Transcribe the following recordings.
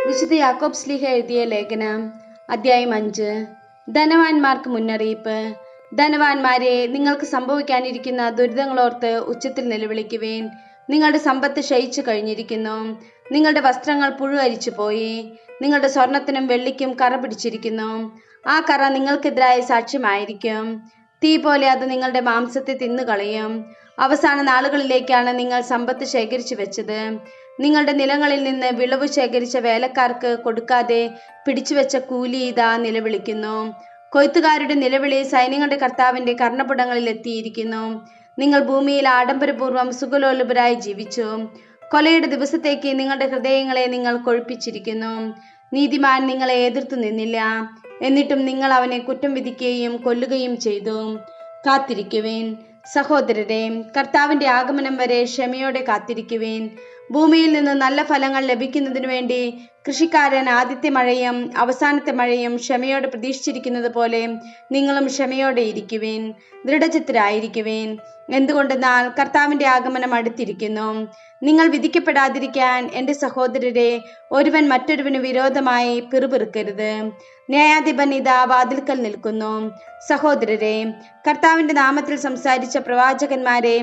വിശുദ്ധ യാക്കോബ് ശ്ലീഹ എഴുതിയ ലേഖനം അധ്യായം 5. ധനവാന്മാർക്ക് മുന്നറിയിപ്പ്. ധനവാന്മാരെ, നിങ്ങൾക്ക് സംഭവിക്കാനിരിക്കുന്ന ദുരിതങ്ങളോർത്ത് ഉച്ചത്തിൽ നിലവിളിക്കുവേൻ. നിങ്ങളുടെ സമ്പത്ത് ക്ഷയിച്ചു കഴിഞ്ഞിരിക്കുന്നു. നിങ്ങളുടെ വസ്ത്രങ്ങൾ പുഴു അരിച്ചു പോയി. നിങ്ങളുടെ സ്വർണത്തിനും വെള്ളിക്കും കറ പിടിച്ചിരിക്കുന്നു. ആ കറ നിങ്ങൾക്കെതിരായ സാക്ഷ്യമായിരിക്കും. തീ പോലെ അത് നിങ്ങളുടെ മാംസത്തെ തിന്നുകളയും. അവസാന നാളുകളിലേക്കാണ് നിങ്ങൾ സമ്പത്ത് ശേഖരിച്ചു വെച്ചത്. നിങ്ങളുടെ നിലങ്ങളിൽ നിന്ന് വിളവ് ശേഖരിച്ച വേലക്കാർക്ക് കൊടുക്കാതെ പിടിച്ചുവെച്ച കൂലി ഇതാ നിലവിളിക്കുന്നു. കൊയ്ത്തുകാരുടെ നിലവിളി സൈന്യങ്ങളുടെ കർത്താവിന്റെ കർണപുടങ്ങളിൽ എത്തിയിരിക്കുന്നു. നിങ്ങൾ ഭൂമിയിൽ ആഡംബരപൂർവ്വം സുഖലോലുപരായി ജീവിച്ചു. കൊലയുടെ ദിവസത്തേക്ക് നിങ്ങളുടെ ഹൃദയങ്ങളെ നിങ്ങൾ കൊഴുപ്പിച്ചിരിക്കുന്നു. നീതിമാൻ നിങ്ങളെ എതിർത്തു നിന്നില്ല, എന്നിട്ടും നിങ്ങൾ അവനെ കുറ്റം വിധിക്കുകയും കൊല്ലുകയും ചെയ്തു. കാത്തിരിക്കുവേൻ സഹോദരരെ, കർത്താവിന്റെ ആഗമനം വരെ ക്ഷമയോടെ കാത്തിരിക്കുവേൻ. ഭൂമിയിൽ നിന്ന് നല്ല ഫലങ്ങൾ ലഭിക്കുന്നതിനു വേണ്ടി കൃഷിക്കാരൻ ആദ്യത്തെ മഴയും അവസാനത്തെ മഴയും ക്ഷമയോടെ പ്രതീക്ഷിച്ചിരിക്കുന്നത് പോലെ നിങ്ങളും ക്ഷമയോടെ ഇരിക്കുവേൻ, ദൃഢചിത്തരായിരിക്കുവേൻ. എന്തുകൊണ്ടെന്നാൽ കർത്താവിന്റെ ആഗമനം അടുത്തിരിക്കുന്നു. നിങ്ങൾ വിധിക്കപ്പെടാതിരിക്കാൻ എൻ്റെ സഹോദരരെ, ഒരുവൻ മറ്റൊരുവന് വിരോധമായി പിറുപിറുക്കരുത്. ന്യായാധിപൻ ഇതാ വാതിൽക്കൽ നിൽക്കുന്നു. സഹോദരരെ, കർത്താവിന്റെ നാമത്തിൽ സംസാരിച്ച പ്രവാചകന്മാരെ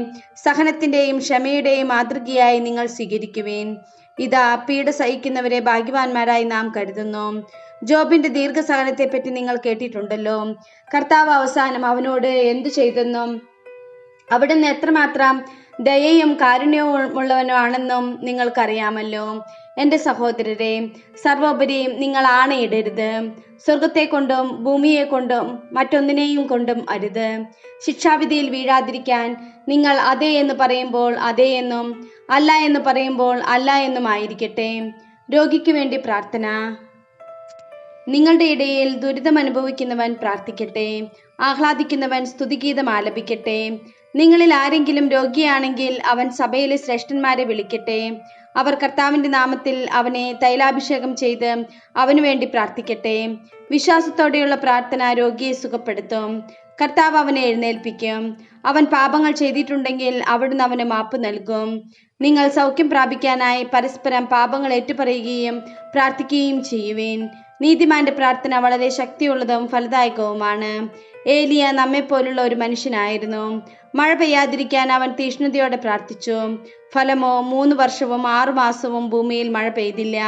സഹനത്തിന്റെയും ക്ഷമയുടെയും മാതൃകയായി നിങ്ങൾ സ്വീകരിക്കുവേൻ. ഇതാ പീഡ സഹിക്കുന്നവരെ ഭാഗ്യവാന്മാരായി നാം കരുതുന്നു. ജോബിന്റെ ദീർഘസഹനത്തെ പറ്റി നിങ്ങൾ കേട്ടിട്ടുണ്ടല്ലോ. കർത്താവ് അവസാനം അവനോട് എന്തു ചെയ്തെന്നും അവിടുന്ന് എത്രമാത്രം ദയയും കാരുണ്യവും ഉള്ളവനാണെന്നും നിങ്ങൾക്കറിയാമല്ലോ. എൻ്റെ സഹോദരരെ, സർവോപരി നിങ്ങൾ ആണയിടരുത്. സ്വർഗത്തെ കൊണ്ടും ഭൂമിയെ കൊണ്ടും മറ്റൊന്നിനെയും കൊണ്ടും അരുത്. ശിക്ഷാവിധിയിൽ വീഴാതിരിക്കാൻ നിങ്ങൾ അതെ എന്ന് പറയുമ്പോൾ അതെ എന്നും അല്ല എന്ന് പറയുമ്പോൾ അല്ല എന്നും ആയിരിക്കട്ടെ. രോഗിക്ക് വേണ്ടി പ്രാർത്ഥന. നിങ്ങളുടെ ഇടയിൽ ദുരിതം അനുഭവിക്കുന്നവൻ പ്രാർത്ഥിക്കട്ടെ. ആഹ്ലാദിക്കുന്നവൻ സ്തുതിഗീതം ആലപിക്കട്ടെ. നിങ്ങളിൽ ആരെങ്കിലും രോഗിയാണെങ്കിൽ അവൻ സഭയിലെ ശ്രേഷ്ഠന്മാരെ വിളിക്കട്ടെ. അവർ കർത്താവിന്റെ നാമത്തിൽ അവനെ തൈലാഭിഷേകം ചെയ്ത് അവനു വേണ്ടി പ്രാർത്ഥിക്കട്ടെ. വിശ്വാസത്തോടെയുള്ള പ്രാർത്ഥന രോഗിയെ സുഖപ്പെടുത്തും. കർത്താവ് അവനെ എഴുന്നേൽപ്പിക്കും. അവൻ പാപങ്ങൾ ചെയ്തിട്ടുണ്ടെങ്കിൽ അവിടുന്ന് അവന് മാപ്പ് നൽകും. നിങ്ങൾ സൗഖ്യം പ്രാപിക്കാനായി പരസ്പരം പാപങ്ങൾ ഏറ്റുപറയുകയും പ്രാർത്ഥിക്കുകയും ചെയ്യുവേൻ. നീതിമാന്റെ പ്രാർത്ഥന വളരെ ശക്തിയുള്ളതും ഫലദായകവുമാണ്. ഏലിയ നമ്മെപ്പോലുള്ള ഒരു മനുഷ്യനായിരുന്നു. മഴ പെയ്യാതിരിക്കാൻ അവൻ തീഷ്ണതയോടെ പ്രാർത്ഥിച്ചു. ഫലമോ 3 വർഷവും 6 മാസവും ഭൂമിയിൽ മഴ പെയ്തില്ല.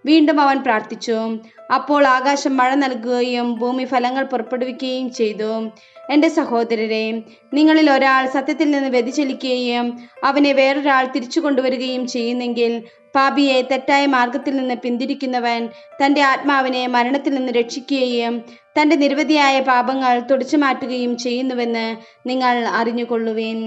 വീണ്ടും അവൻ പ്രാർത്ഥിച്ചു. അപ്പോൾ ആകാശം മഴ നൽകുകയും ഭൂമി ഫലങ്ങൾ പുറപ്പെടുവിക്കുകയും ചെയ്തു. എൻ്റെ സഹോദരരെ, നിങ്ങളിൽ ഒരാൾ സത്യത്തിൽ നിന്ന് വ്യതിചലിക്കുകയും അവനെ വേറൊരാൾ തിരിച്ചു കൊണ്ടുവരികയും ചെയ്യുന്നെങ്കിൽ പാപിയെ തെറ്റായ മാർഗത്തിൽ നിന്ന് പിന്തിരിക്കുന്നവൻ തൻ്റെ ആത്മാവിനെ മരണത്തിൽ നിന്ന് രക്ഷിക്കുകയും തൻ്റെ നിരവധിയായ പാപങ്ങൾ തുടച്ചു മാറ്റുകയും ചെയ്യുന്നുവെന്ന് നിങ്ങൾ അറിഞ്ഞുകൊള്ളുവിൻ.